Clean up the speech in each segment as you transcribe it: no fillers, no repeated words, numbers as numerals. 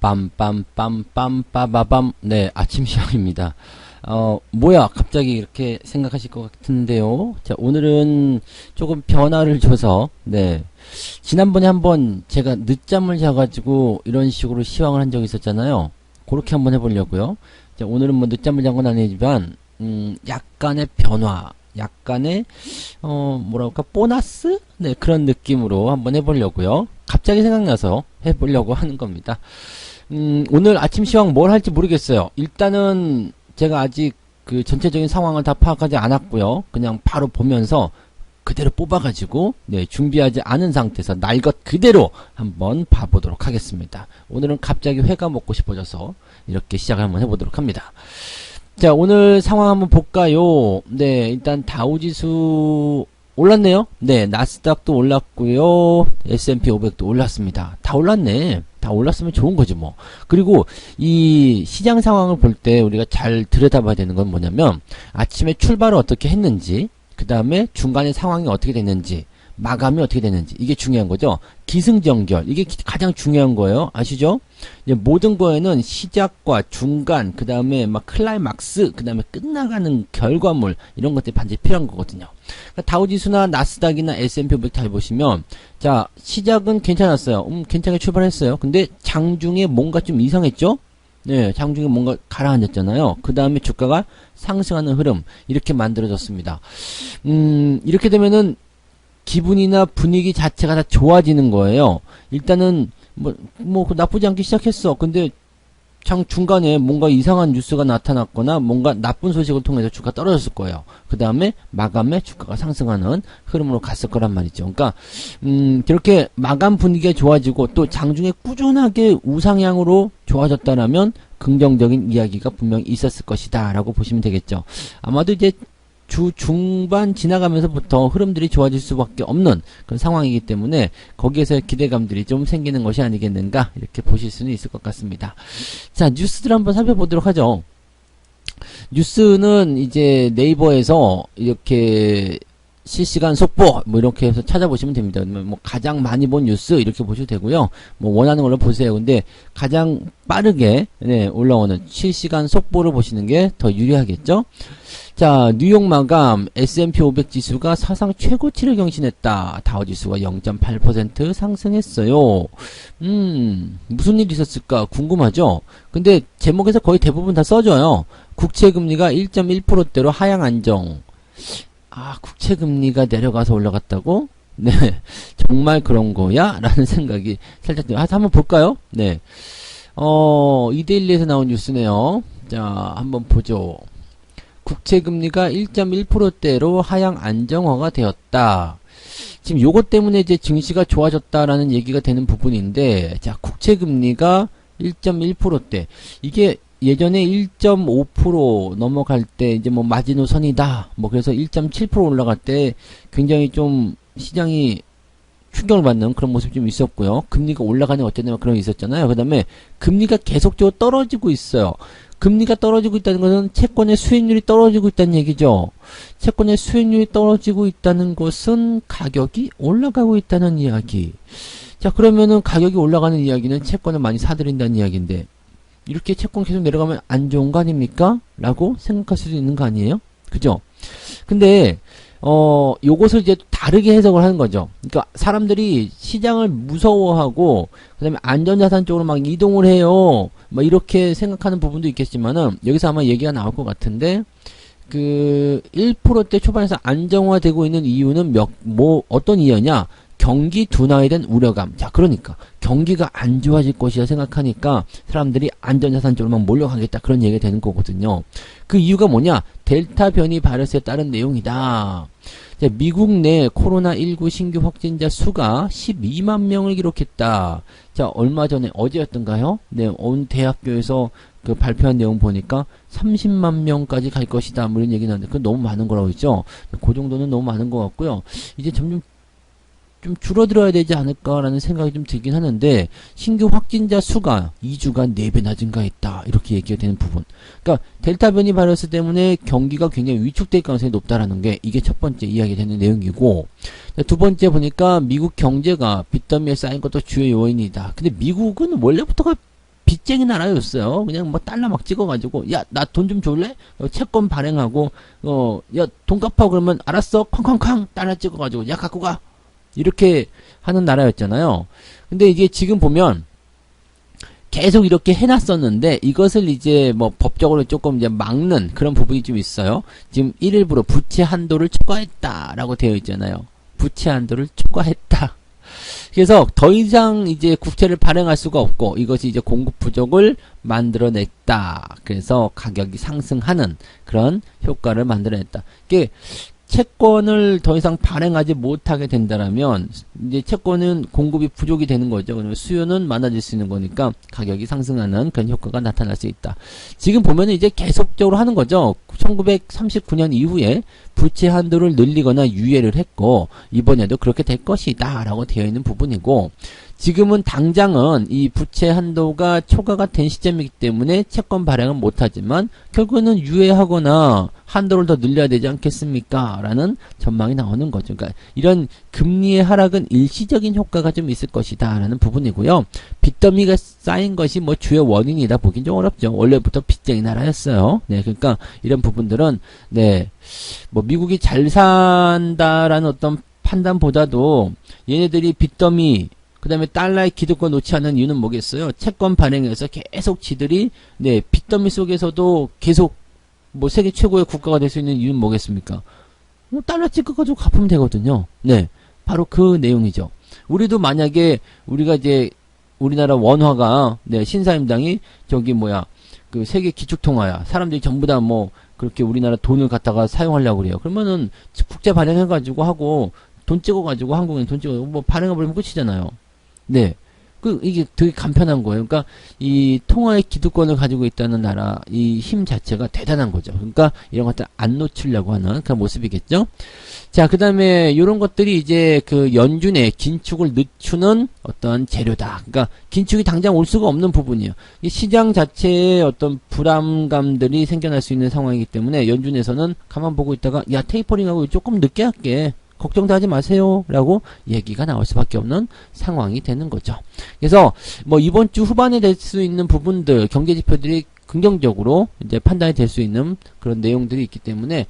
빰빰빰빰빠바밤. 네, 아침 시황입니다. 뭐야, 갑자기 이렇게 생각하실 것 같은데요. 자, 오늘은 조금 변화를 줘서, 네. 지난번에 한번 제가 늦잠을 자가지고 이런 식으로 시황을 한 적이 있었잖아요. 그렇게 한번 해보려고요. 자, 오늘은 뭐 늦잠을 잔 건 아니지만, 약간의 변화, 약간의, 뭐랄까, 보너스? 네, 그런 느낌으로 한번 해보려고요. 갑자기 생각나서 해보려고 하는 겁니다. 오늘 아침 시황 뭘 할지 모르겠어요. 일단은 제가 아직 그 전체적인 상황을 다 파악하지 않았고요. 그냥 바로 보면서 그대로 뽑아가지고 네, 준비하지 않은 상태에서 날 것 그대로 한번 봐보도록 하겠습니다. 오늘은 갑자기 회가 먹고 싶어져서 이렇게 시작을 한번 해보도록 합니다. 자, 오늘 상황 한번 볼까요? 네, 일단 다우지수 올랐네요. 네, 나스닥도 올랐고요. S&P 500도 올랐습니다. 다 올랐네. 다 올랐으면 좋은 거지 뭐. 그리고 이 시장 상황을 볼 때 우리가 잘 들여다봐야 되는 건 뭐냐면 아침에 출발을 어떻게 했는지, 그 다음에 중간에 상황이 어떻게 됐는지, 마감이 어떻게 됐는지, 이게 중요한 거죠. 기승전결, 이게 가장 중요한 거예요. 아시죠? 이제 모든 거에는 시작과 중간, 그 다음에 막 클라이막스, 그 다음에 끝나가는 결과물, 이런 것들이 반드시 필요한 거거든요. 그러니까 다우지수나 나스닥이나 S&P 500 잘 보시면, 자, 시작은 괜찮았어요. 괜찮게 출발했어요. 근데 장중에 뭔가 좀 이상했죠? 네, 장중에 뭔가 가라앉았잖아요. 그 다음에 주가가 상승하는 흐름, 이렇게 만들어졌습니다. 이렇게 되면은 기분이나 분위기 자체가 다 좋아지는 거예요. 일단은 뭐 나쁘지 않게 시작했어. 근데 중간에 뭔가 이상한 뉴스가 나타났거나 뭔가 나쁜 소식을 통해서 주가가 떨어졌을 거예요. 그 다음에 마감에 주가가 상승하는 흐름으로 갔을 거란 말이죠. 그러니까 저렇게 마감 분위기가 좋아지고 또 장중에 꾸준하게 우상향으로 좋아졌다라면 긍정적인 이야기가 분명히 있었을 것이다 라고 보시면 되겠죠. 아마도 이제 주 중반 지나가면서부터 흐름들이 좋아질 수밖에 없는 그런 상황이기 때문에 거기에서 기대감들이 좀 생기는 것이 아니겠는가 이렇게 보실 수는 있을 것 같습니다. 자, 뉴스들 한번 살펴보도록 하죠. 뉴스는 이제 네이버에서 이렇게 실시간 속보 뭐 이렇게 해서 찾아보시면 됩니다. 뭐 가장 많이 본 뉴스 이렇게 보셔도 되고요. 뭐 원하는 걸로 보세요. 근데 가장 빠르게 네, 올라오는 실시간 속보를 보시는 게 더 유리하겠죠. 자, 뉴욕 마감 S&P 500 지수가 사상 최고치를 경신했다. 다우 지수가 0.8% 상승했어요. 무슨 일이 있었을까 궁금하죠? 근데 제목에서 거의 대부분 다 써줘요. 국채금리가 1.1%대로 하향 안정. 아, 국채금리가 내려가서 올라갔다고? 네, 정말 그런 거야? 라는 생각이 살짝 들어요. 한번 볼까요? 네. 이데일리에서 나온 뉴스네요. 자, 한번 보죠. 국채금리가 1.1%대로 하향 안정화가 되었다. 지금 요것 때문에 이제 증시가 좋아졌다라는 얘기가 되는 부분인데, 자, 국채금리가 1.1%대. 이게 예전에 1.5% 넘어갈 때 이제 뭐 마지노선이다. 뭐 그래서 1.7% 올라갈 때 굉장히 좀 시장이 충격을 받는 그런 모습이 좀 있었고요. 금리가 올라가는 어쨌든 그런 게 있었잖아요. 그 다음에 금리가 계속적으로 떨어지고 있어요. 금리가 떨어지고 있다는 것은 채권의 수익률이 떨어지고 있다는 얘기죠. 채권의 수익률이 떨어지고 있다는 것은 가격이 올라가고 있다는 이야기. 자, 그러면은 가격이 올라가는 이야기는 채권을 많이 사들인다는 이야기인데 이렇게 채권 계속 내려가면 안 좋은 거 아닙니까? 라고 생각할 수도 있는 거 아니에요? 그죠? 근데 요것을 이제 다르게 해석을 하는 거죠. 그러니까 사람들이 시장을 무서워하고 그다음에 안전자산 쪽으로 막 이동을 해요. 뭐 이렇게 생각하는 부분도 있겠지만은 여기서 아마 얘기가 나올 것 같은데 그 1%대 초반에서 안정화되고 있는 이유는 어떤 이유냐? 경기 둔화에 대한 우려감. 자, 그러니까 경기가 안 좋아질 것이라 생각하니까 사람들이 안전자산 쪽으로만 몰려가겠다 그런 얘기가 되는 거거든요. 그 이유가 뭐냐? 델타 변이 바이러스에 따른 내용이다. 자, 미국 내 코로나19 신규 확진자 수가 12만 명을 기록했다. 자, 얼마 전에 어제였던가요? 네, 온 대학교에서 그 발표한 내용 보니까 30만 명까지 갈 것이다. 뭐 이런 얘기 나는데 그건 너무 많은 거라고 했죠. 그 정도는 너무 많은 것 같고요. 이제 점점 좀 줄어들어야 되지 않을까라는 생각이 좀 들긴 하는데 신규 확진자 수가 2주간 4배나 증가했다 이렇게 얘기가 되는 부분. 그러니까 델타 변이 바이러스 때문에 경기가 굉장히 위축될 가능성이 높다라는 게 이게 첫 번째 이야기 되는 내용이고, 두 번째 보니까 미국 경제가 빚더미에 쌓인 것도 주요 요인이다. 근데 미국은 원래부터가 빚쟁이 나라였어요. 그냥 뭐 달러 막 찍어가지고, 야, 나 돈 좀 줄래? 채권 발행하고, 야, 돈 갚아. 그러면 알았어. 쾅쾅쾅 달러 찍어가지고, 야, 갖고 가. 이렇게 하는 나라였잖아요. 근데 이게 지금 보면, 계속 이렇게 해놨었는데 이것을 이제 뭐 법적으로 조금 이제 막는 그런 부분이 좀 있어요. 지금 1일부로 부채 한도를 초과했다라고 되어 있잖아요. 부채 한도를 초과했다. 그래서 더 이상 이제 국채를 발행할 수가 없고 이것이 이제 공급 부족을 만들어냈다. 그래서 가격이 상승하는 그런 효과를 만들어냈다. 이게 채권을 더 이상 발행하지 못하게 된다라면 이제 채권은 공급이 부족이 되는 거죠. 그러면 수요는 많아질 수 있는 거니까 가격이 상승하는 그런 효과가 나타날 수 있다. 지금 보면은 이제 계속적으로 하는 거죠. 1939년 이후에 부채 한도를 늘리거나 유예를 했고 이번에도 그렇게 될 것이다 라고 되어 있는 부분이고 지금은 당장은 이 부채 한도가 초과가 된 시점이기 때문에 채권 발행은 못하지만 결국에는 유예하거나 한도를 더 늘려야 되지 않겠습니까? 라는 전망이 나오는 거죠. 그러니까 이런 금리의 하락은 일시적인 효과가 좀 있을 것이다 라는 부분이고요. 빚더미가 쌓인 것이 뭐 주요 원인이다 보긴 좀 어렵죠. 원래부터 빚쟁이 나라였어요. 네, 그러니까 이런 부분들은 네, 뭐 미국이 잘 산다라는 어떤 판단보다도 얘네들이 빚더미 그 다음에 달러의 기득권 놓지 않는 이유는 뭐겠어요? 채권 발행해서 계속 지들이 네 빚더미 속에서도 계속 뭐 세계 최고의 국가가 될 수 있는 이유는 뭐겠습니까? 달러 찍어가지고 갚으면 되거든요. 네, 바로 그 내용이죠. 우리도 만약에 우리가 이제 우리나라 원화가 네 신사임당이 저기 뭐야 그 세계 기축통화야 사람들이 전부 다 뭐 그렇게 우리나라 돈을 갖다가 사용하려고 그래요. 그러면은 국제 발행해가지고 하고 돈 찍어가지고 한국에 돈 찍어 뭐 발행해버리면 끝이잖아요. 네. 이게 되게 간편한 거예요. 그러니까, 이 통화의 기득권을 가지고 있다는 나라, 이 힘 자체가 대단한 거죠. 그러니까, 이런 것들 안 놓치려고 하는 그런 모습이겠죠? 자, 그 다음에, 요런 것들이 이제 그 연준의 긴축을 늦추는 어떤 재료다. 그러니까, 긴축이 당장 올 수가 없는 부분이에요. 이 시장 자체에 어떤 불안감들이 생겨날 수 있는 상황이기 때문에, 연준에서는 가만 보고 있다가, 야, 테이퍼링하고 조금 늦게 할게. 걱정도 하지 마세요 라고 얘기가 나올 수밖에 없는 상황이 되는 거죠. 그래서 뭐 이번 주 후반에 될 수 있는 부분들 경제지표들이 긍정적으로 이제 판단이 될 수 있는 그런 내용들이 있기 때문에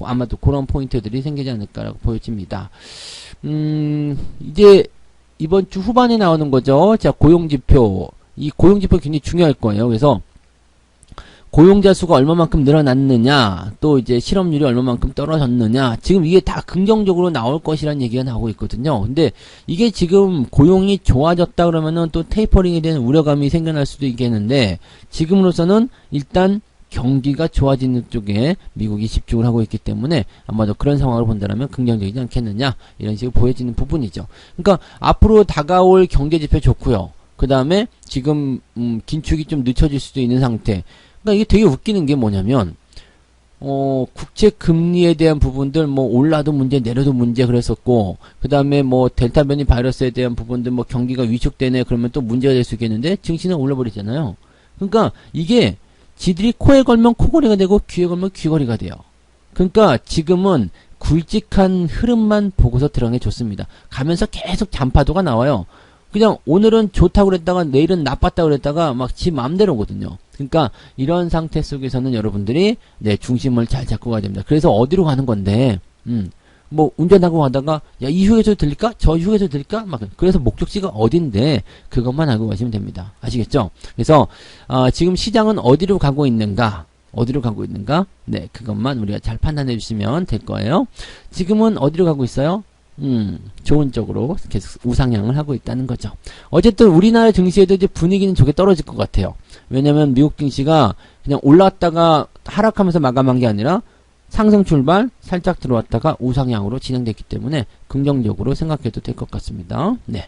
아마도 그런 포인트들이 생기지 않을까라고 보여집니다. 이제 이번 주 후반에 나오는 거죠. 자, 고용지표. 이 고용지표 굉장히 중요할 거예요. 그래서 고용자 수가 얼마만큼 늘어났느냐, 또 이제 실업률이 얼마만큼 떨어졌느냐, 지금 이게 다 긍정적으로 나올 것이라는 얘기가 나오고 있거든요. 근데 이게 지금 고용이 좋아졌다 그러면은 또 테이퍼링에 대한 우려감이 생겨날 수도 있겠는데, 지금으로서는 일단 경기가 좋아지는 쪽에 미국이 집중을 하고 있기 때문에 아마도 그런 상황을 본다면 긍정적이지 않겠느냐, 이런 식으로 보여지는 부분이죠. 그러니까 앞으로 다가올 경제지표 좋고요. 그 다음에 지금 긴축이 좀 늦춰질 수도 있는 상태. 그러니까 이게 되게 웃기는 게 뭐냐면 국채 금리에 대한 부분들 뭐 올라도 문제 내려도 문제 그랬었고 그 다음에 뭐 델타 변이 바이러스에 대한 부분들 뭐 경기가 위축되네 그러면 또 문제가 될 수 있겠는데 증시는 올라버리잖아요. 그러니까 이게 지들이 코에 걸면 코걸이가 되고 귀에 걸면 귀걸이가 돼요. 그러니까 지금은 굵직한 흐름만 보고서 들어가는 게 좋습니다. 가면서 계속 잔파도가 나와요. 그냥 오늘은 좋다고 그랬다가 내일은 나빴다고 그랬다가 막 지 맘대로거든요. 그러니까 이런 상태 속에서는 여러분들이 네 중심을 잘 잡고 가야 됩니다. 그래서 어디로 가는 건데 뭐 운전하고 가다가 야 이 휴게소 들릴까? 저 휴게소 들릴까? 막 그래서 목적지가 어딘데 그것만 알고 가시면 됩니다. 아시겠죠? 그래서 지금 시장은 어디로 가고 있는가? 어디로 가고 있는가? 네 그것만 우리가 잘 판단해 주시면 될 거예요. 지금은 어디로 가고 있어요? 좋은 쪽으로 계속 우상향을 하고 있다는 거죠. 어쨌든 우리나라 증시에도 이제 분위기는 저게 떨어질 것 같아요. 왜냐면 미국 증시가 그냥 올라왔다가 하락하면서 마감한 게 아니라 상승 출발 살짝 들어왔다가 우상향으로 진행됐기 때문에 긍정적으로 생각해도 될 것 같습니다. 네.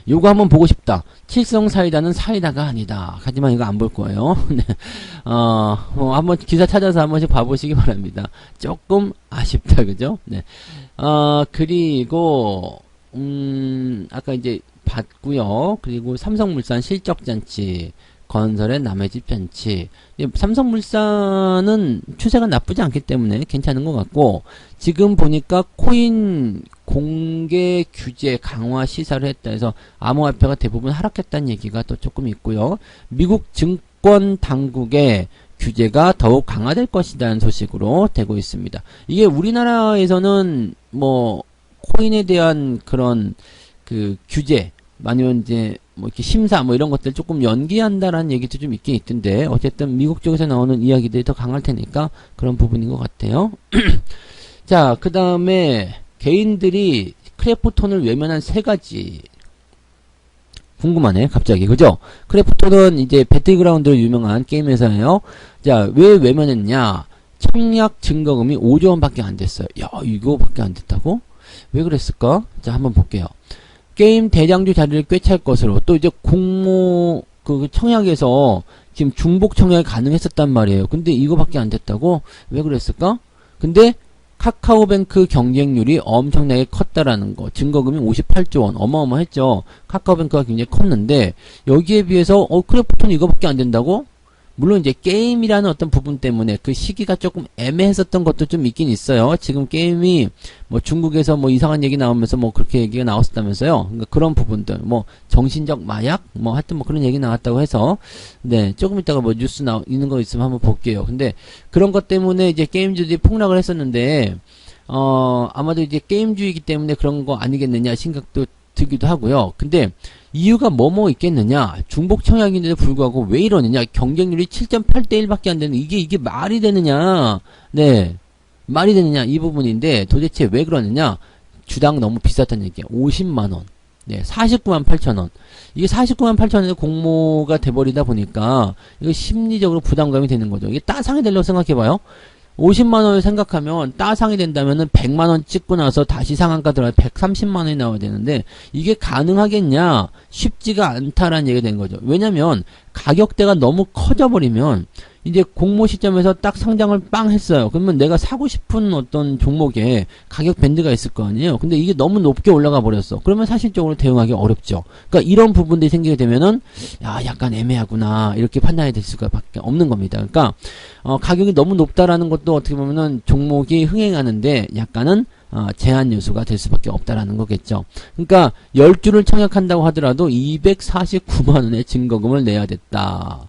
요거 한번 보고 싶다. 칠성 사이다는 사이다가 아니다. 하지만 이거 안 볼 거예요. 네. 한번 기사 찾아서 한 번씩 봐보시기 바랍니다. 조금 아쉽다. 그죠? 네. 그리고, 아까 이제 봤고요. 그리고 삼성물산 실적잔치. 건설에 남의 집 잔치. 삼성물산은 추세가 나쁘지 않기 때문에 괜찮은 것 같고, 지금 보니까 코인 공개 규제 강화 시사를 했다 해서 암호화폐가 대부분 하락했다는 얘기가 또 조금 있고요. 미국 증권 당국의 규제가 더욱 강화될 것이라는 소식으로 되고 있습니다. 이게 우리나라에서는 뭐 코인에 대한 그런 그 규제 아니면 이제 뭐 이렇게 심사 뭐 이런 것들 조금 연기한다라는 얘기도 좀 있긴 있던데, 어쨌든 미국 쪽에서 나오는 이야기들이 더 강할 테니까 그런 부분인 것 같아요. 자, 그 다음에 개인들이 크래프톤을 외면한 세 가지. 궁금하네, 갑자기. 그죠? 크래프톤은 이제 배틀그라운드로 유명한 게임 회사예요. 자, 왜 외면했냐? 청약 증거금이 5조 원밖에 안 됐어요. 야, 이거밖에 안 됐다고? 왜 그랬을까? 자, 한번 볼게요. 게임 대장주 자리를 꿰찰 것으로, 또 이제 공모 그 청약에서 지금 중복 청약이 가능했었단 말이에요. 근데 이거밖에 안 됐다고? 왜 그랬을까? 근데 카카오뱅크 경쟁률이 엄청나게 컸다라는 거. 증거금이 58조 원. 어마어마했죠. 카카오뱅크가 굉장히 컸는데, 여기에 비해서 크래프톤 이거밖에 안 된다고? 물론 이제 게임이라는 어떤 부분 때문에 그 시기가 조금 애매했었던 것도 좀 있긴 있어요. 지금 게임이 뭐 중국에서 뭐 이상한 얘기 나오면서 뭐 그렇게 얘기가 나왔었다면서요. 그러니까 그런 부분들, 뭐 정신적 마약, 뭐 하여튼 뭐 그런 얘기 나왔다고 해서, 네, 조금 이따가 뭐 뉴스 있는 거 있으면 한번 볼게요. 근데 그런 것 때문에 이제 게임주들이 폭락을 했었는데, 아마도 이제 게임주이기 때문에 그런 거 아니겠느냐 생각도 들기도 하고요. 근데 이유가 뭐뭐 있겠느냐? 중복 청약인데도 불구하고 왜 이러느냐? 경쟁률이 7.8대 1밖에 안 되는, 이게 말이 되느냐? 네, 말이 되느냐? 이 부분인데, 도대체 왜 그러느냐? 주당 너무 비쌌다는 얘기야. 50만원. 네, 49만 8천원. 이게 49만 8천원에 공모가 돼버리다 보니까 이거 심리적으로 부담감이 되는 거죠. 이게 따상이 되려고 생각해봐요. 50만원을 생각하면 따상이 된다면은 100만원 찍고 나서 다시 상한가 들어가 130만원이 나와야 되는데, 이게 가능하겠냐? 쉽지가 않다라는 얘기가 된 거죠. 왜냐면 가격대가 너무 커져버리면 이제 공모 시점에서 딱 상장을 빵 했어요. 그러면 내가 사고 싶은 어떤 종목에 가격 밴드가 있을 거 아니에요. 근데 이게 너무 높게 올라가 버렸어. 그러면 사실적으로 대응하기 어렵죠. 그러니까 이런 부분들이 생기게 되면은, 야, 약간 애매하구나, 이렇게 판단이 될 수밖에 없는 겁니다. 그러니까 가격이 너무 높다라는 것도 어떻게 보면은 종목이 흥행하는데 약간은 제한 요소가 될 수밖에 없다라는 거겠죠. 그러니까 10주를 청약한다고 하더라도 249만원의 증거금을 내야 됐다.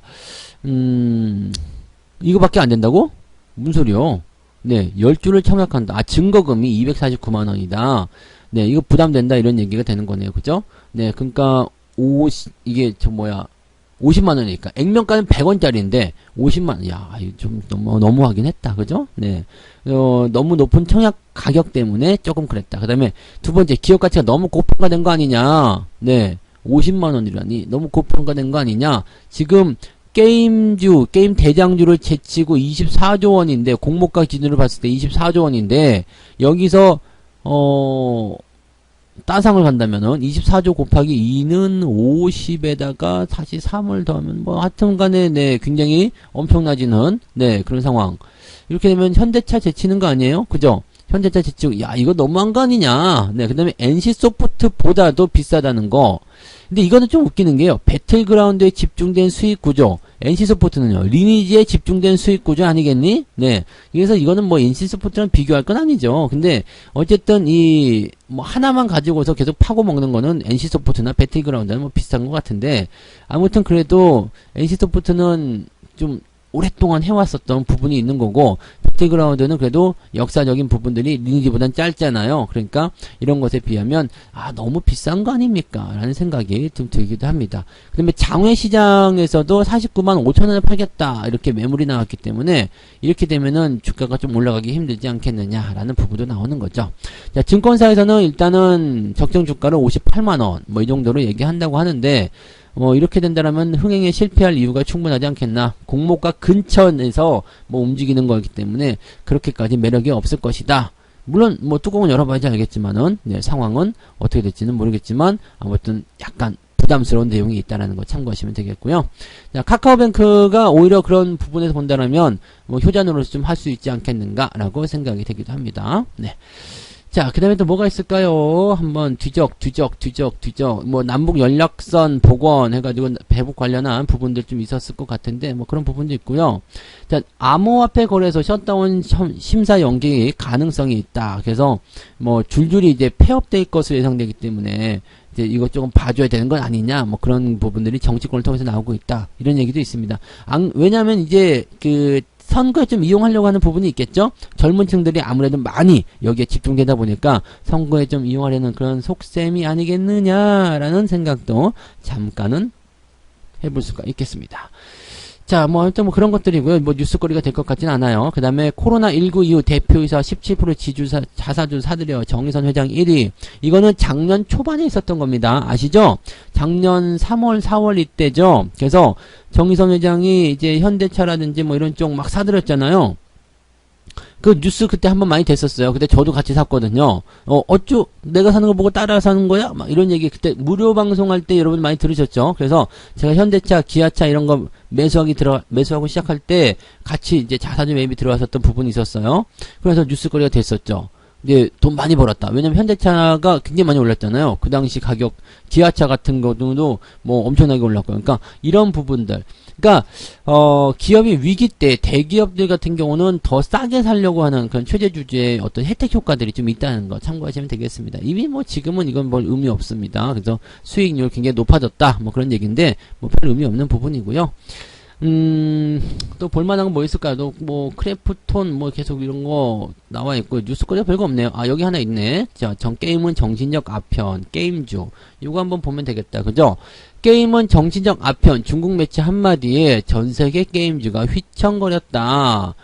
이거밖에 안 된다고? 무슨 소리요? 네, 10주를 청약한다. 증거금이 249만원이다. 네, 이거 부담된다, 이런 얘기가 되는 거네요. 그죠? 네, 그러니까, 이게, 50만원이니까. 액면가는 100원짜리인데, 50만원. 야, 이거 좀 너무 하긴 했다. 그죠? 네. 너무 높은 청약 가격 때문에 조금 그랬다. 그 다음에, 두 번째, 기업 가치가 너무 고평가된 거 아니냐? 네. 50만원이라니. 너무 고평가된 거 아니냐? 지금, 게임 대장주를 제치고 24조 원인데, 공모가 기준으로 봤을 때 24조 원인데, 여기서, 따상을 간다면은, 24조 곱하기 2는 50에다가 다시 3을 더하면, 뭐, 하여튼 간에, 네, 굉장히 엄청나지는, 네, 그런 상황. 이렇게 되면 현대차 제치는 거 아니에요? 그죠? 현대차 제치고, 야, 이거 너무한 거 아니냐? 네, 그 다음에 NC소프트보다도 비싸다는 거. 근데 이거는 좀 웃기는 게요. 배틀그라운드에 집중된 수익 구조. NC소프트는요. 리니지에 집중된 수익 구조 아니겠니? 네. 그래서 이거는 뭐 NC소프트랑 비교할 건 아니죠. 근데 어쨌든 뭐 하나만 가지고서 계속 파고 먹는 거는 NC소프트나 배틀그라운드는 뭐 비슷한 것 같은데, 아무튼 그래도 NC소프트는 좀 오랫동안 해왔었던 부분이 있는 거고, 배틀그라운드는 그래도 역사적인 부분들이 리니지보단 짧잖아요. 그러니까 이런 것에 비하면 너무 비싼 거 아닙니까? 라는 생각이 좀 들기도 합니다. 그 다음에 장외시장에서도 49만 5천원에 팔겠다, 이렇게 매물이 나왔기 때문에 이렇게 되면은 주가가 좀 올라가기 힘들지 않겠느냐라는 부분도 나오는 거죠. 자, 증권사에서는 일단은 적정 주가를 58만원 뭐 이 정도로 얘기한다고 하는데, 이렇게 된다면 흥행에 실패할 이유가 충분하지 않겠나. 공모가 근처에서 뭐 움직이는 거기 때문에 그렇게까지 매력이 없을 것이다. 물론 뭐 뚜껑은 열어봐야지 알겠지만은, 네, 상황은 어떻게 될지는 모르겠지만 아무튼 약간 부담스러운 내용이 있다라는 거 참고하시면 되겠고요. 자, 카카오뱅크가 오히려 그런 부분에서 본다면 뭐 효자 노릇을 좀 할 수 있지 않겠는가라고 생각이 되기도 합니다. 네. 자, 그 다음에 또 뭐가 있을까요? 한번 뒤적. 뭐, 남북 연락선 복원 해가지고 배북 관련한 부분들 좀 있었을 것 같은데, 뭐 그런 부분도 있고요. 자, 암호화폐 거래소 셧다운 심사 연기 가능성이 있다. 그래서 뭐, 줄줄이 이제 폐업될 것으로 예상되기 때문에, 이제 이것 조금 봐줘야 되는 건 아니냐, 뭐 그런 부분들이 정치권을 통해서 나오고 있다. 이런 얘기도 있습니다. 왜냐면 이제 선거에 좀 이용하려고 하는 부분이 있겠죠? 젊은 층들이 아무래도 많이 여기에 집중되다 보니까 선거에 좀 이용하려는 그런 속셈이 아니겠느냐라는 생각도 잠깐은 해볼 수가 있겠습니다. 자, 뭐, 아무튼 뭐 그런 것들이고요. 뭐 뉴스거리가 될 것 같진 않아요. 그 다음에 코로나19 이후 대표이사 17% 지주사, 자사주 사들여 정의선 회장 1위. 이거는 작년 초반에 있었던 겁니다. 아시죠? 작년 3월, 4월 이때죠. 그래서 정의선 회장이 이제 현대차라든지 뭐 이런 쪽 막 사들였잖아요. 그 뉴스 그때 한번 많이 됐었어요. 그때 저도 같이 샀거든요. 어쭈 내가 사는 거 보고 따라 사는 거야? 막 이런 얘기 그때 무료 방송할 때 여러분 많이 들으셨죠? 그래서 제가 현대차, 기아차 이런 거 매수하고 시작할 때 같이 이제 자사주 매입이 들어왔었던 부분이 있었어요. 그래서 뉴스거리가 됐었죠. 이제 돈 많이 벌었다. 왜냐면 현대차가 굉장히 많이 올랐잖아요. 그 당시 가격, 기아차 같은 것도 뭐 엄청나게 올랐고. 그러니까 이런 부분들. 그러니까 기업이 위기 때 대기업들 같은 경우는 더 싸게 살려고 하는 그런 최저주주의 어떤 혜택 효과들이 좀 있다는 거 참고하시면 되겠습니다. 이미 뭐 지금은 이건 뭘 의미 없습니다. 그래서 수익률 굉장히 높아졌다. 뭐 그런 얘기인데 뭐 별 의미 없는 부분이고요. 또 볼만한 건 뭐 있을까요? 또 뭐 크래프톤 뭐 계속 이런 거 나와 있고 뉴스거리가 별거 없네요. 아, 여기 하나 있네. 자, 게임은 정신적 아편, 게임주. 이거 한번 보면 되겠다. 그죠? 게임은 정신적 아편, 중국 매체 한마디에 전세계 게임주가 휘청거렸다.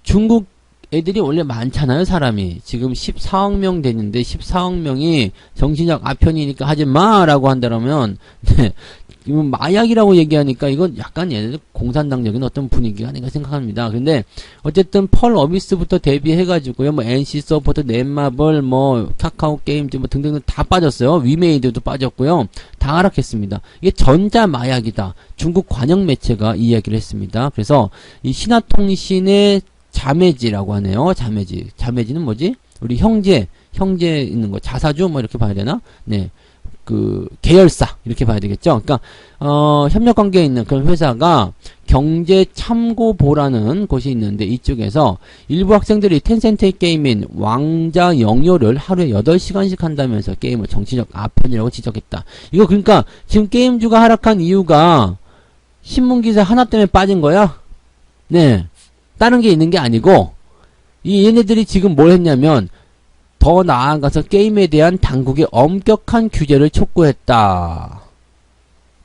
중국 애들이 원래 많잖아요, 사람이. 지금 14억 명 됐는데 14억 명이 정신적 아편이니까 하지 마라고 한다면 네. 이건 마약이라고 얘기하니까 이건 약간 얘네들 공산당적인 어떤 분위기가 아닌가 생각합니다. 근데 어쨌든 펄 어비스부터 데뷔해가지고요, 뭐 NC 소프트, 넷마블, 뭐 카카오 게임즈 뭐 등등 다 빠졌어요. 위메이드도 빠졌고요. 다 하락했습니다. 이게 전자 마약이다. 중국 관영 매체가 이야기를 했습니다. 그래서 이 신화통신의 자매지라고 하네요. 자매지는 뭐지? 우리 형제 있는 거 자사주 뭐 이렇게 봐야 되나? 네. 계열사 이렇게 봐야 되겠죠. 그러니까 협력 관계에 있는 그런 회사가 경제참고보라는 곳이 있는데 이쪽에서 일부 학생들이 텐센트의 게임인 왕자 영요를 하루에 8시간씩 한다면서 게임을 정치적 아편이라고 지적했다. 이거 그러니까 지금 게임주가 하락한 이유가 신문기사 하나 때문에 빠진 거야? 네. 다른 게 있는 게 아니고 얘네들이 지금 뭘 했냐면 더 나아가서 게임에 대한 당국의 엄격한 규제를 촉구했다.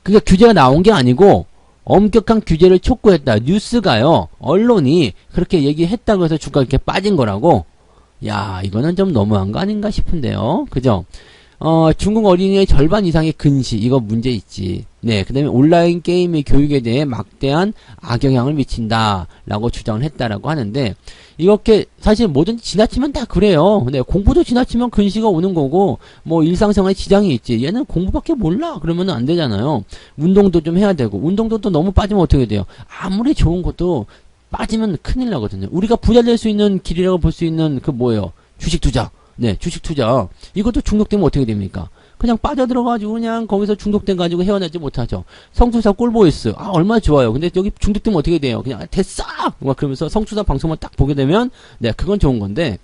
그러니까 규제가 나온 게 아니고 엄격한 규제를 촉구했다. 뉴스가요. 언론이 그렇게 얘기했다고 해서 주가가 이렇게 빠진 거라고. 야, 이거는 좀 너무한 거 아닌가 싶은데요. 그죠? 중국 어린이의 절반 이상의 근시, 이거 문제 있지. 네, 그 다음에 온라인 게임의 교육에 대해 막대한 악영향을 미친다. 라고 주장을 했다라고 하는데, 이렇게, 사실 뭐든지 지나치면 다 그래요. 네, 공부도 지나치면 근시가 오는 거고, 뭐 일상생활에 지장이 있지. 얘는 공부밖에 몰라. 그러면 안 되잖아요. 운동도 좀 해야 되고, 운동도 또 너무 빠지면 어떻게 돼요? 아무리 좋은 것도 빠지면 큰일 나거든요. 우리가 부자 될 수 있는 길이라고 볼 수 있는 뭐예요? 주식 투자. 네, 주식 투자. 이것도 중독되면 어떻게 됩니까? 그냥 빠져들어가지고 그냥 거기서 중독돼가지고 헤어나지 못하죠. 성투사 꼴보이스. 아, 얼마나 좋아요. 근데 여기 중독되면 어떻게 돼요? 그냥 됐어! 막 그러면서 성투사 방송만 딱 보게 되면, 네, 그건 좋은 건데,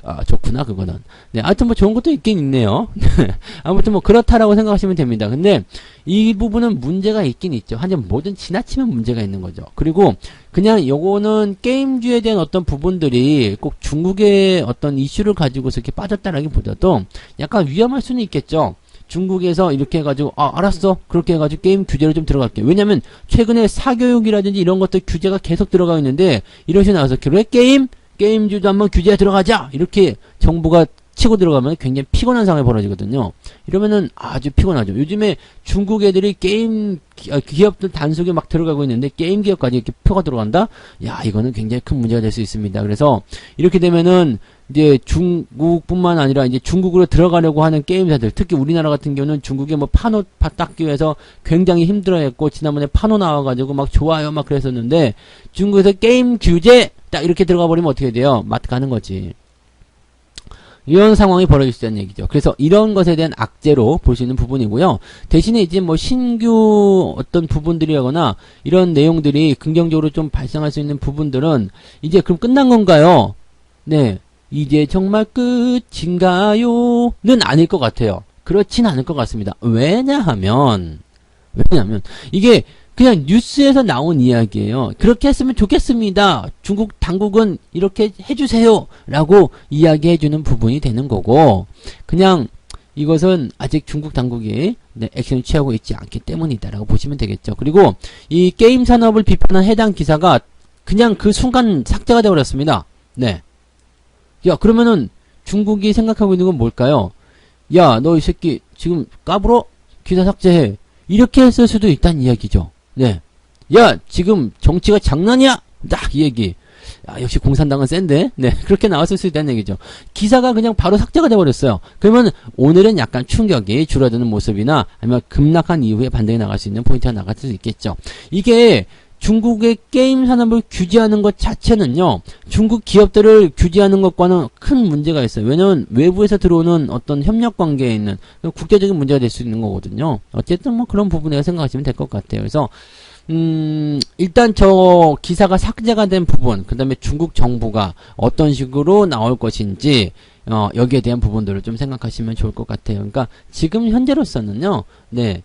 아, 좋구나, 그거는. 네, 하여튼 뭐 좋은 것도 있긴 있네요. 아무튼 뭐 그렇다라고 생각하시면 됩니다. 근데 이 부분은 문제가 있긴 있죠. 하지만 뭐든 지나치면 문제가 있는 거죠. 그리고 그냥 요거는 게임주에 대한 어떤 부분들이 꼭 중국의 어떤 이슈를 가지고서 이렇게 빠졌다라기보다도 약간 위험할 수는 있겠죠. 중국에서 이렇게 해가지고 알았어 그렇게 해가지고 게임 규제를 좀 들어갈게. 왜냐면 최근에 사교육이라든지 이런 것들 규제가 계속 들어가고 있는데 이런 식으로 나와서 그래 게임주도 한번 규제에 들어가자 이렇게 정부가 치고 들어가면 굉장히 피곤한 상황이 벌어지거든요. 이러면은 아주 피곤하죠. 요즘에 중국 애들이 게임 기업들 단속에 막 들어가고 있는데 게임 기업까지 이렇게 표가 들어간다? 야, 이거는 굉장히 큰 문제가 될 수 있습니다. 그래서 이렇게 되면은 이제 중국뿐만 아니라 이제 중국으로 들어가려고 하는 게임사들, 특히 우리나라 같은 경우는 중국에 뭐 판호 닦기 위해서 굉장히 힘들어했고 지난번에 판호 나와가지고 막 좋아요 막 그랬었는데 중국에서 게임 규제 딱 이렇게 들어가 버리면 어떻게 돼요? 마트 가는 거지. 이런 상황이 벌어질 수 있다는 얘기죠. 그래서 이런 것에 대한 악재로 볼 수 있는 부분이고요. 대신에 이제 뭐 신규 어떤 부분들이라거나 이런 내용들이 긍정적으로 좀 발생할 수 있는 부분들은 이제 그럼 끝난 건가요? 네. 이제 정말 끝인가요? 는 아닐 것 같아요. 그렇진 않을 것 같습니다. 왜냐하면 이게 그냥 뉴스에서 나온 이야기예요. 그렇게 했으면 좋겠습니다. 중국 당국은 이렇게 해주세요. 라고 이야기해주는 부분이 되는 거고, 그냥 이것은 아직 중국 당국이 액션을 취하고 있지 않기 때문이다. 라고 보시면 되겠죠. 그리고 이 게임 산업을 비판한 해당 기사가 그냥 그 순간 삭제가 되어버렸습니다. 네. 야, 그러면은 중국이 생각하고 있는 건 뭘까요? 야, 너 이 새끼 지금 까불어? 기사 삭제해. 이렇게 했을 수도 있다는 이야기죠. 네. 야, 지금 정치가 장난이야? 딱 이 얘기. 아, 역시 공산당은 센데? 네. 그렇게 나왔을 수 있다는 얘기죠. 기사가 그냥 바로 삭제가 돼버렸어요. 그러면 오늘은 약간 충격이 줄어드는 모습이나 아니면 급락한 이후에 반등이 나갈 수 있는 포인트가 나갈 수 있겠죠. 이게 중국의 게임 산업을 규제하는 것 자체는요, 중국 기업들을 규제하는 것과는 큰 문제가 있어요. 왜냐면 외부에서 들어오는 어떤 협력 관계에 있는 국제적인 문제가 될 수 있는 거거든요. 어쨌든 뭐 그런 부분에 생각하시면 될 것 같아요. 그래서 일단 저 기사가 삭제가 된 부분, 그 다음에 중국 정부가 어떤 식으로 나올 것인지, 여기에 대한 부분들을 좀 생각하시면 좋을 것 같아요. 그러니까 지금 현재로서는요, 네,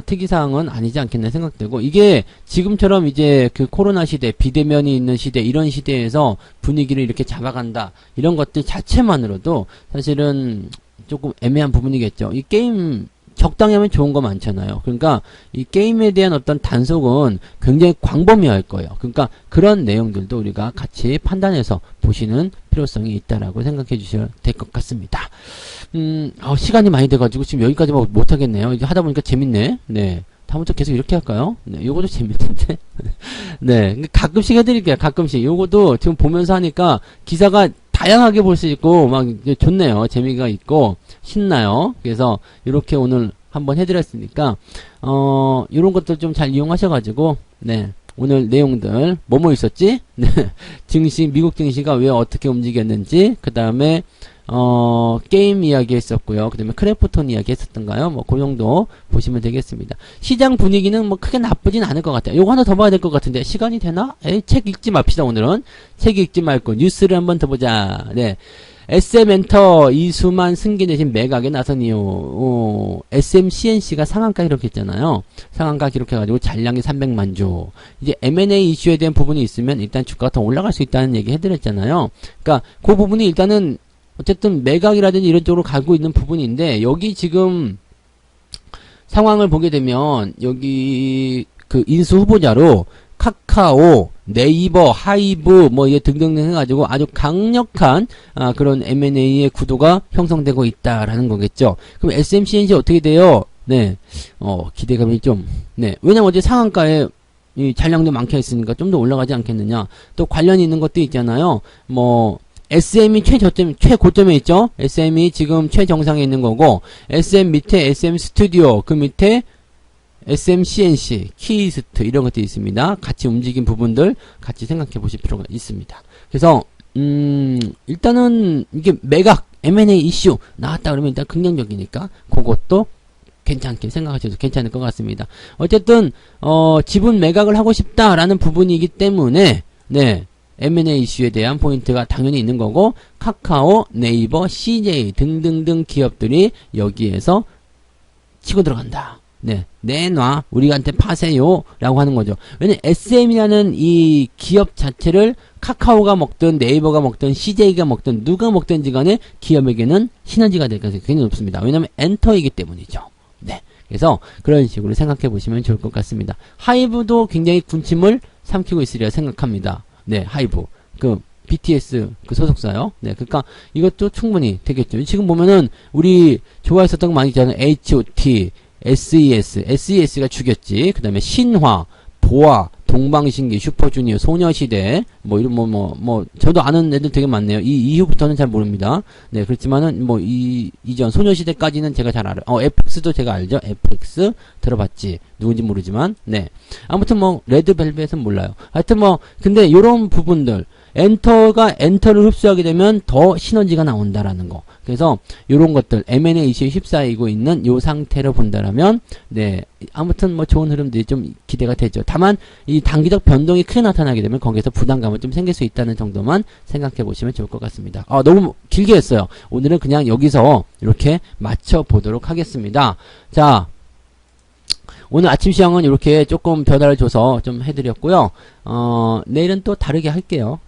특이사항은 아니지 않겠나 생각되고, 이게 지금처럼 이제 그 코로나 시대, 비대면이 있는 시대, 이런 시대에서 분위기를 이렇게 잡아간다, 이런 것들 자체만으로도 사실은 조금 애매한 부분이겠죠. 이 게임, 적당히 하면 좋은 거 많잖아요. 그러니까 이 게임에 대한 어떤 단속은 굉장히 광범위할 거예요. 그러니까 그런 내용들도 우리가 같이 판단해서 보시는 필요성이 있다라고 생각해 주셔야 될 것 같습니다. 시간이 많이 돼가지고 지금 여기까지 못 하겠네요. 이제 하다 보니까 재밌네. 네. 다음부터 계속 이렇게 할까요? 네, 요것도 재밌는데. 네, 가끔씩 해드릴게요. 가끔씩. 요것도 지금 보면서 하니까 기사가 다양하게 볼 수 있고 막 좋네요. 재미가 있고 신나요. 그래서 이렇게 오늘 한번 해드렸으니까 이런 것들 좀 잘 이용하셔가지고 네, 오늘 내용들 뭐뭐 있었지? 네, 증시 미국 증시가 왜 어떻게 움직였는지, 그 다음에 게임 이야기 했었고요. 그 다음에 크래프톤 이야기 했었던가요? 뭐, 그 정도 보시면 되겠습니다. 시장 분위기는 뭐 크게 나쁘진 않을 것 같아요. 요거 하나 더 봐야 될 것 같은데, 시간이 되나? 에이, 책 읽지 맙시다, 오늘은. 책 읽지 말고, 뉴스를 한번 더 보자. 네. SM엔터 이수만 승계 대신 매각에 나선 이유. SMCNC가 상한가 기록했잖아요. 상한가 기록해가지고 잔량이 300만 주. 이제 M&A 이슈에 대한 부분이 있으면 일단 주가가 더 올라갈 수 있다는 얘기 해드렸잖아요. 그러니까 그 부분이 일단은 어쨌든 매각이라든지 이런 쪽으로 가고 있는 부분인데, 여기 지금 상황을 보게 되면 여기 그 인수 후보자로 카카오, 네이버, 하이브 뭐 이게 등등등 해가지고 아주 강력한 그런 M&A의 구도가 형성되고 있다라는 거겠죠. 그럼 SMCNC 어떻게 돼요? 네, 기대감이 좀, 네, 왜냐면 어제 상한가에 이 잔량도 많게 했으니까 좀 더 올라가지 않겠느냐. 또 관련이 있는 것도 있잖아요. 뭐 SM이 최고점에 있죠? SM이 지금 최정상에 있는 거고, SM 밑에 SM 스튜디오, 그 밑에 SMCNC, 키이스트, 이런 것들이 있습니다. 같이 움직인 부분들 같이 생각해 보실 필요가 있습니다. 그래서, 일단은, 이게 매각, M&A 이슈 나왔다 그러면 일단 긍정적이니까, 그것도 괜찮게 생각하셔도 괜찮을 것 같습니다. 어쨌든, 지분 매각을 하고 싶다라는 부분이기 때문에, 네. M&A 이슈에 대한 포인트가 당연히 있는 거고, 카카오, 네이버, CJ 등등등 기업들이 여기에서 치고 들어간다. 네, 내놔, 우리한테 파세요 라고 하는 거죠. 왜냐면 SM이라는 이 기업 자체를 카카오가 먹든 네이버가 먹든 CJ가 먹든 누가 먹든지 간에 기업에게는 시너지가 될 가능성이 굉장히 높습니다. 왜냐면 엔터이기 때문이죠. 네, 그래서 그런 식으로 생각해 보시면 좋을 것 같습니다. 하이브도 굉장히 군침을 삼키고 있으리라 생각합니다. 네, 하이브. BTS 소속사요. 네, 그러니까 이것도 충분히 되겠죠. 지금 보면은 우리 좋아했었던 거 많이 있잖아요. H.O.T, SES가 죽였지. 그 다음에 신화, 보아, 동방신기, 슈퍼주니어, 소녀시대, 뭐 이런 저도 아는 애들 되게 많네요. 이 이후부터는 잘 모릅니다. 네, 그렇지만은 이전 소녀시대까지는 제가 잘 알아요. FX도 제가 알죠. FX 들어봤지. 누군지 모르지만, 네. 아무튼 레드벨벳은 몰라요. 하여튼 근데 요런 부분들, 엔터가 엔터를 흡수하게 되면 더 시너지가 나온다라는 거. 그래서 요런 것들 M&A 이슈에 휩싸이고 있는 요 상태로 본다라면 네 아무튼 뭐 좋은 흐름들이 좀 기대가 되죠. 다만 이 단기적 변동이 크게 나타나게 되면 거기에서 부담감은 좀 생길 수 있다는 정도만 생각해 보시면 좋을 것 같습니다. 너무 길게 했어요. 오늘은 그냥 여기서 이렇게 맞춰 보도록 하겠습니다. 자, 오늘 아침 시황은 이렇게 조금 변화를 줘서 좀 해드렸고요. 내일은 또 다르게 할게요.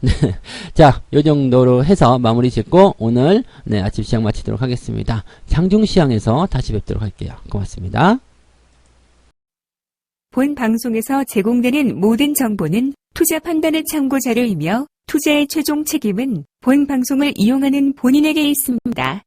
자, 요 정도로 해서 마무리 짓고 오늘 네, 아침 시황 마치도록 하겠습니다. 장중 시황에서 다시 뵙도록 할게요. 고맙습니다. 본 방송에서 제공되는 모든 정보는 투자 판단의 참고 자료이며 투자의 최종 책임은 본 방송을 이용하는 본인에게 있습니다.